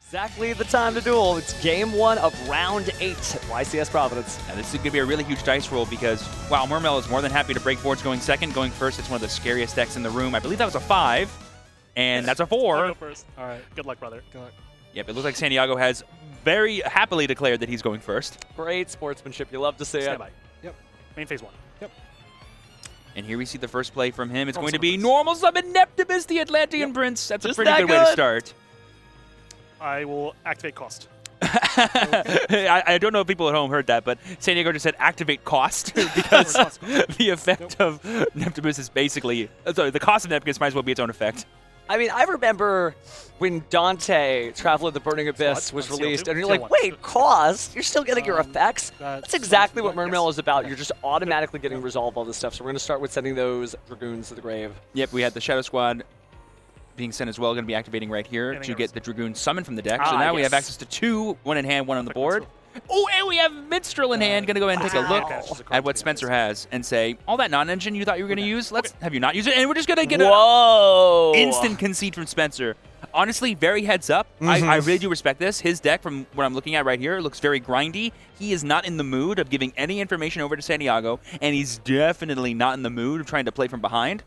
Exactly the time to duel. It's game 1 of round 8 at YCS Providence. Now, this is going to be a really huge dice roll because, while Mermail is more than happy to break boards going second, going first, it's one of the scariest decks in the room. I believe that was a 5, and that's a 4. I'll go first. All right. Good luck, brother. Good luck. Yep, it looks like Santiago has very happily declared that he's going first. Great sportsmanship. You love to see it. Stand by. Yep. Main phase 1. Yep. And here we see the first play from him. It's Normal going to be Summon Normal Summon Neptibus, the Atlantean Prince. That's Just a pretty that good way to start. I will activate cost. I don't know if people at home heard that, but Santiago just said activate cost because the effect of Neptibus is basically... Sorry, the cost of Neptibus might as well be its own effect. I mean, I remember when Dante, Traveler of the Burning Abyss, was released, and you're like, wait, cost? You're still getting your effects? That's exactly what Mermail is about. You're just automatically getting resolve all this stuff. So we're going to start with sending those Dragoons to the grave. Yep, we had the Shadow Squad being sent as well, going to be activating right here to get the Dragoon summoned from the deck. So now we have access to 2, 1 in hand, 1 on the board. Oh, and we have Minstrel in hand. Going to go ahead and take a look at what Spencer has and say, all that non-engine you thought you were going to use, let's have you not use it. And we're just going to get an instant concede from Spencer. Honestly, very heads up. I really do respect this. His deck, from what I'm looking at right here, looks very grindy. He is not in the mood of giving any information over to Santiago, and he's definitely not in the mood of trying to play from behind.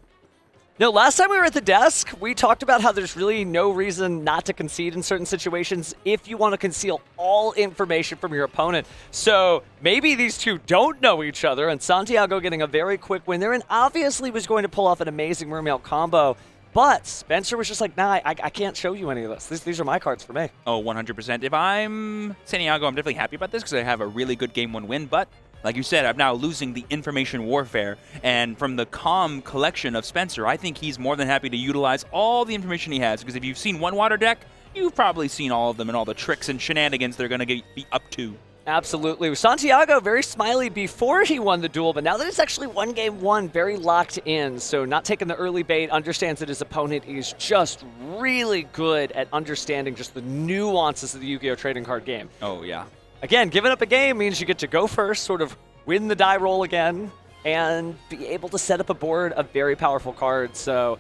No, last time we were at the desk, we talked about how there's really no reason not to concede in certain situations if you want to conceal all information from your opponent. So maybe these two don't know each other, and Santiago getting a very quick win there, and obviously was going to pull off an amazing Mermail combo. But Spencer was just like, nah, I can't show you any of this. These are my cards for me. Oh, 100%. If I'm Santiago, I'm definitely happy about this because I have a really good Game 1 win, but like you said, I'm now losing the information warfare, and from the calm collection of Spencer, I think he's more than happy to utilize all the information he has, because if you've seen one water deck, you've probably seen all of them and all the tricks and shenanigans they're going to be up to. Absolutely. Santiago, very smiley before he won the duel, but now that it's actually won game 1, very locked in, so not taking the early bait, understands that his opponent is just really good at understanding just the nuances of the Yu-Gi-Oh! Trading card game. Oh, yeah. Again, giving up a game means you get to go first, sort of win the die roll again, and be able to set up a board of very powerful cards. So,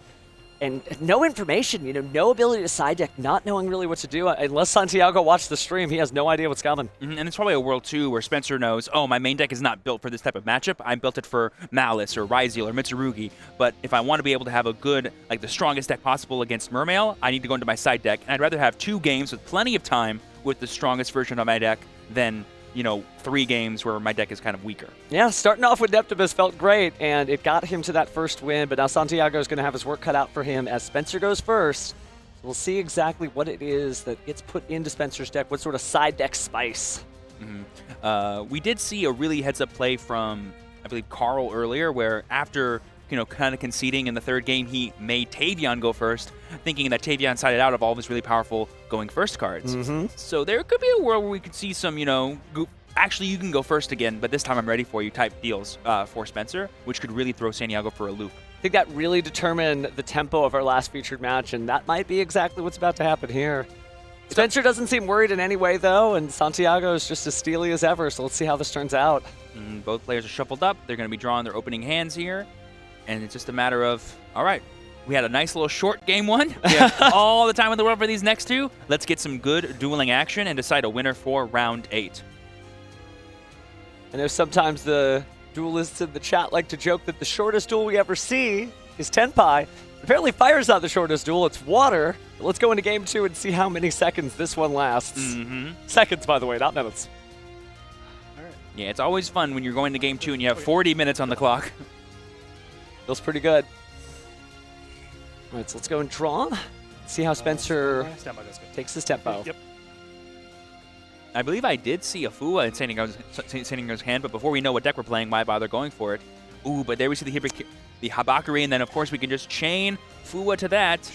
and no information, no ability to side deck, not knowing really what to do. Unless Santiago watched the stream, he has no idea what's coming. And it's probably a world, too, where Spencer knows, oh, my main deck is not built for this type of matchup. I built it for Malice or Ryzeal or Mitsurugi. But if I want to be able to have a good, like the strongest deck possible against Mermail, I need to go into my side deck. And I'd rather have 2 games with plenty of time with the strongest version of my deck than 3 games where my deck is kind of weaker. Yeah, starting off with Neptibus felt great, and it got him to that first win, but now Santiago is going to have his work cut out for him as Spencer goes first. We'll see exactly what it is that gets put into Spencer's deck, what sort of side deck spice. We did see a really heads-up play from, I believe, Carl earlier, where after kind of conceding in the 3rd game, he made Tavion go first, thinking that Tavion sided out of all of his really powerful going first cards. So there could be a world where we could see some, actually you can go first again, but this time I'm ready for you type deals for Spencer, which could really throw Santiago for a loop. I think that really determined the tempo of our last featured match, and that might be exactly what's about to happen here. Spencer doesn't seem worried in any way, though, and Santiago is just as steely as ever, so let's see how this turns out. Both players are shuffled up. They're going to be drawing their opening hands here. And it's just a matter of, all right, we had a nice little short game 1. We have all the time in the world for these next 2. Let's get some good dueling action and decide a winner for round 8. I know sometimes the duelists in the chat like to joke that the shortest duel we ever see is Tenpai. Apparently fire's not the shortest duel, it's water. But let's go into game 2 and see how many seconds this one lasts. Seconds, by the way, not minutes. All right. Yeah, it's always fun when you're going to game 2 and you have 40 minutes on the clock. Feels pretty good. All right, so let's go and draw. See how Spencer takes his tempo. Yep. I believe I did see a Fua in Santiago's hand, but before we know what deck we're playing, why bother going for it? Ooh, but there we see the Habakiri, and then of course we can just chain Fua to that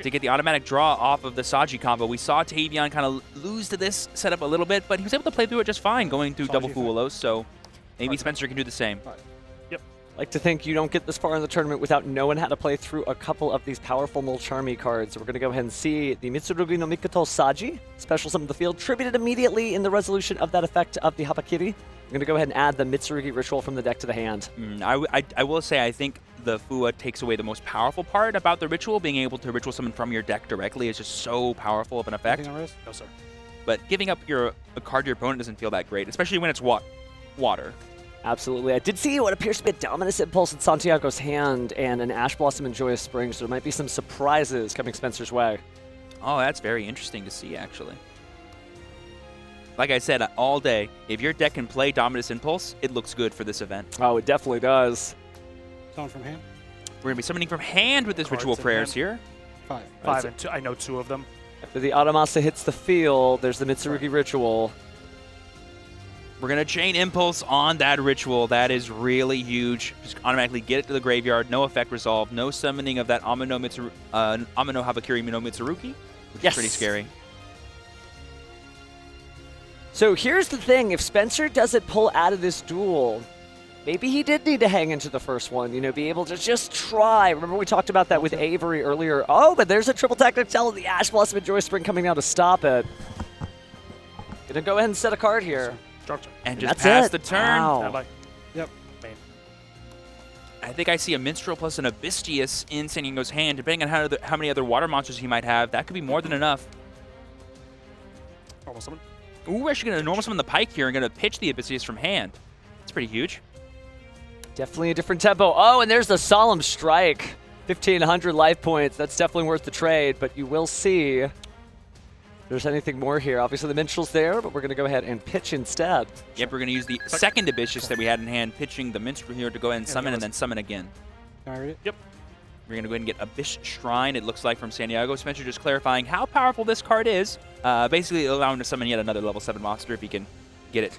to get the automatic draw off of the Saji combo. We saw Tavion kind of lose to this setup a little bit, but he was able to play through it just fine going through double Fualos, so maybe Spencer can do the same. Like to think you don't get this far in the tournament without knowing how to play through a couple of these powerful Mulcharmy cards. We're going to go ahead and see the Mitsurugi no Mikoto Saji, special summon the field, tributed immediately in the resolution of that effect of the Habakiri. I'm going to go ahead and add the Mitsurugi ritual from the deck to the hand. I will say I think the Fua takes away the most powerful part about the ritual. Being able to ritual summon from your deck directly is just so powerful of an effect. Anything on Riz? No, sir. But giving up a card to your opponent doesn't feel that great, especially when it's water. Absolutely. I did see what appears to be a Dominus Impulse in Santiago's hand and an Ash Blossom in Joyous Spring, so there might be some surprises coming Spencer's way. Oh, that's very interesting to see, actually. Like I said, all day, if your deck can play Dominus Impulse, it looks good for this event. Oh, it definitely does. Someone from hand? We're going to be summoning from hand with this Cards Ritual in Prayers hand. here. 5. 5 and 2. I know 2 of them. After the Automasa hits the field, there's the Mitsurugi Ritual. We're going to chain Impulse on that Ritual. That is really huge. Just automatically get it to the graveyard. No effect resolve. No summoning of that Amino Habakiri no Mitsurugi, which is pretty scary. So here's the thing. If Spencer doesn't pull out of this duel, maybe he did need to hang into the first one, you know, be able to just try. Remember we talked about that with Avery earlier. Oh, but there's a triple tactic tell the Ash Blossom and Joy Spring coming down to stop it. Gonna go ahead and set a card here. Structure. And just That's pass it. the turn. Wow. Stand by. Yep. Main. I think I see a Minstrel plus an Abystius in Santiago's hand. Depending on how many other water monsters he might have, that could be more than enough. Normal summon. Ooh, we're actually going to normal summon the Pike here and going to pitch the Abyssius from hand. That's pretty huge. Definitely a different tempo. Oh, and there's the Solemn Strike. 1,500 life points. That's definitely worth the trade, but you will see if there's anything more here. Obviously, the Minstrel's there, but we're going to go ahead and pitch instead. Yep, we're going to use the second Abyssius that we had in hand, pitching the Minstrel here to go ahead and summon and then summon again. Can I read it? Yep. We're going to go ahead and get Abyss Shrine, it looks like, from Santiago. Spencer just clarifying how powerful this card is. Basically allowing him to summon yet another level 7 monster if he can get it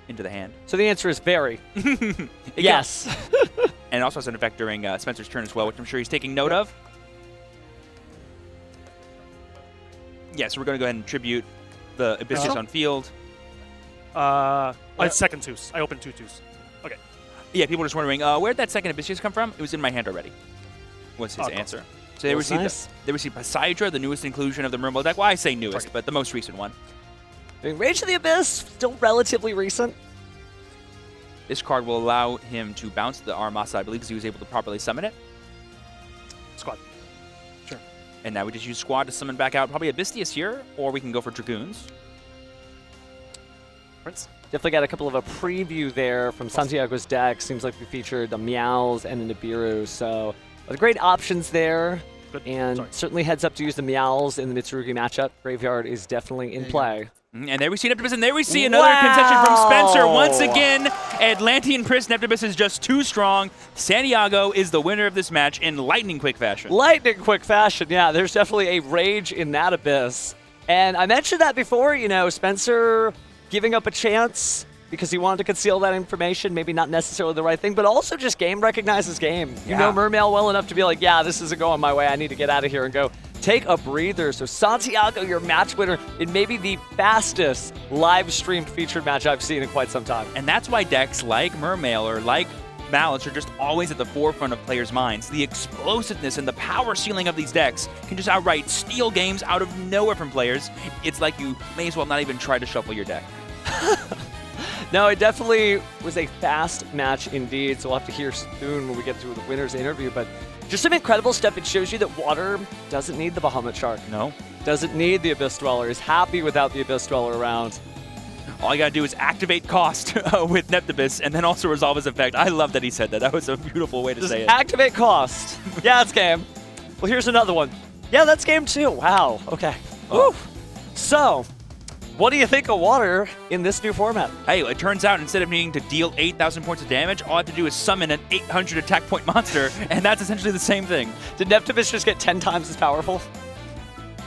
into the hand. So the answer is very. Yes. And it also has an effect during Spencer's turn as well, which I'm sure he's taking note of. Yeah, so we're going to go ahead and tribute the Abyssius on field. I second 2s. I opened 2 2s. Okay. Yeah, people are just wondering, where'd that second Abyssius come from? It was in my hand already, was his answer. So they received, they received Poseidra, the newest inclusion of the Mermaid deck. Well, I say newest, but the most recent one. I mean, Rage of the Abyss, still relatively recent. This card will allow him to bounce the Armasa, I believe, because he was able to properly summon it. Squad. Sure. And now we just use Squad to summon back out probably Abystius here, or we can go for Dragoons. Prince. Definitely got a couple of a preview there from Santiago's deck. Seems like we featured the Meows and the Nibiru, so great options there. Good. And certainly heads up to use the Meows in the Mitsurugi matchup. Graveyard is definitely in play. And there we see Neptibus, and there we see another concession from Spencer. Once again, Atlantean Prince Neptibus is just too strong. Santiago is the winner of this match in lightning quick fashion. Lightning quick fashion, yeah. There's definitely a rage in that Abyss. And I mentioned that before, you know, Spencer giving up a chance because he wanted to conceal that information, maybe not necessarily the right thing, but also just game recognizes game. You know Mermail well enough to be like, yeah, this isn't going my way. I need to get out of here and go take a breather. So Santiago, your match winner in maybe the fastest live-streamed featured match I've seen in quite some time. And that's why decks like Mermail or like Malice are just always at the forefront of players' minds. The explosiveness and the power ceiling of these decks can just outright steal games out of nowhere from players. It's like you may as well not even try to shuffle your deck. No, it definitely was a fast match indeed, so we'll have to hear soon when we get to the winner's interview, but just some incredible stuff. It shows you that Water doesn't need the Bahamut Shark. No. Doesn't need the Abyss Dweller. Is happy without the Abyss Dweller around. All you gotta do is activate cost with Neptibus and then also resolve his effect. I love that he said that. That was a beautiful way to say it. Activate cost. Yeah, it's game. Well, here's another one. Yeah, that's game too. Wow. Okay. Woo. So, what do you think of Water in this new format? Hey, it turns out instead of needing to deal 8,000 points of damage, all I have to do is summon an 800 attack point monster, and that's essentially the same thing. Did Neptibus just get 10 times as powerful?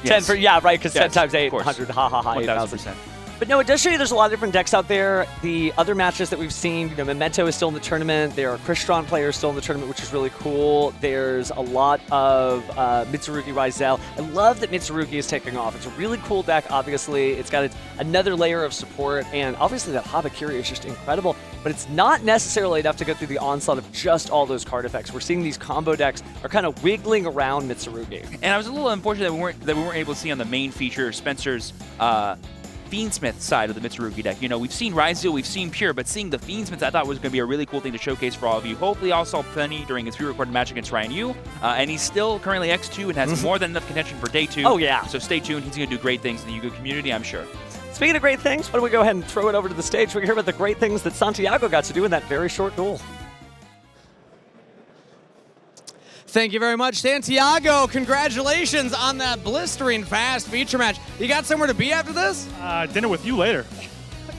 Yes. 10 for, yeah, right, because 10 times 8, of course. 100, ha ha ha, 8,000. 1,000%. But no, it does show you there's a lot of different decks out there. The other matches that we've seen, you know, Memento is still in the tournament. There are Crystron players still in the tournament, which is really cool. There's a lot of Mitsurugi Rizel. I love that Mitsurugi is taking off. It's a really cool deck, obviously. It's got another layer of support, and obviously that Habakiri is just incredible, but it's not necessarily enough to go through the onslaught of just all those card effects. We're seeing these combo decks are kind of wiggling around Mitsurugi. And I was a little unfortunate that we weren't able to see on the main feature Spencer's Fiendsmith side of the Mitsurugi deck. You know, we've seen Ryzeal, we've seen Pure, but seeing the Fiendsmith I thought was going to be a really cool thing to showcase for all of you. Hopefully y'all saw Penny during his pre-recorded match against Ryan Yu, and he's still currently X2 and has more than enough contention for day 2. Oh, yeah. So stay tuned. He's going to do great things in the Yugo community, I'm sure. Speaking of great things, why don't we go ahead and throw it over to the stage? We can hear about the great things that Santiago got to do in that very short duel. Thank you very much, Santiago. Congratulations on that blistering fast feature match. You got somewhere to be after this? Dinner with you later.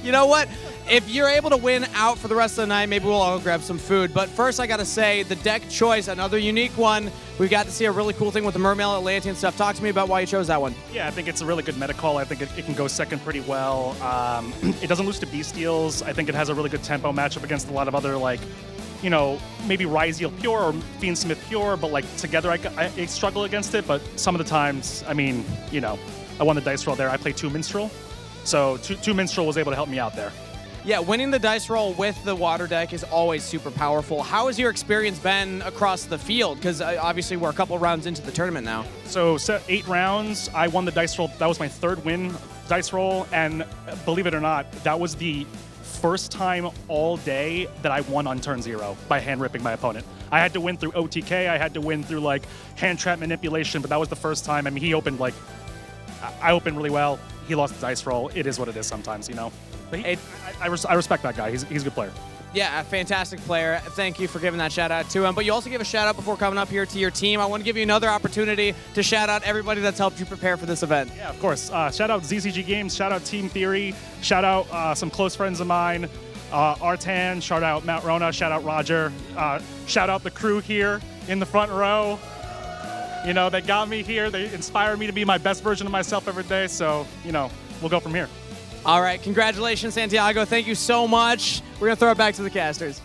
You know what? If you're able to win out for the rest of the night, maybe we'll all grab some food. But first, I got to say, the deck choice, another unique one. We got to see a really cool thing with the Mermail, Atlantean stuff. Talk to me about why you chose that one. Yeah, I think it's a really good meta call. I think it can go second pretty well. It doesn't lose to Bestials. I think it has a really good tempo matchup against a lot of other, like, you know, maybe Ryzeal Pure or Fiendsmith Pure, but like together I struggle against it. But some of the times, I mean, you know, I won the dice roll there. I played 2 Minstrel, so 2 Minstrel was able to help me out there. Yeah, winning the dice roll with the water deck is always super powerful. How has your experience been across the field? Because obviously we're a couple rounds into the tournament now. So 8 rounds, I won the dice roll. That was my 3rd win dice roll, and believe it or not, that was the first time all day that I won on turn 0 by hand ripping my opponent. I had to win through OTK, I had to win through like hand trap manipulation, but that was the first time. I mean, he opened like, I opened really well. He lost the dice roll. It is what it is sometimes, you know. But I respect that guy. He's a good player. Yeah, a fantastic player. Thank you for giving that shout out to him. But you also give a shout out before coming up here to your team. I want to give you another opportunity to shout out everybody that's helped you prepare for this event. Yeah, of course. Shout out ZCG Games. Shout out Team Theory. Shout out some close friends of mine. Artan. Shout out Mount Rona. Shout out Roger. Shout out the crew here in the front row. You know, they got me here. They inspire me to be my best version of myself every day. So, you know, we'll go from here. All right, congratulations, Santiago. Thank you so much. We're going to throw it back to the casters.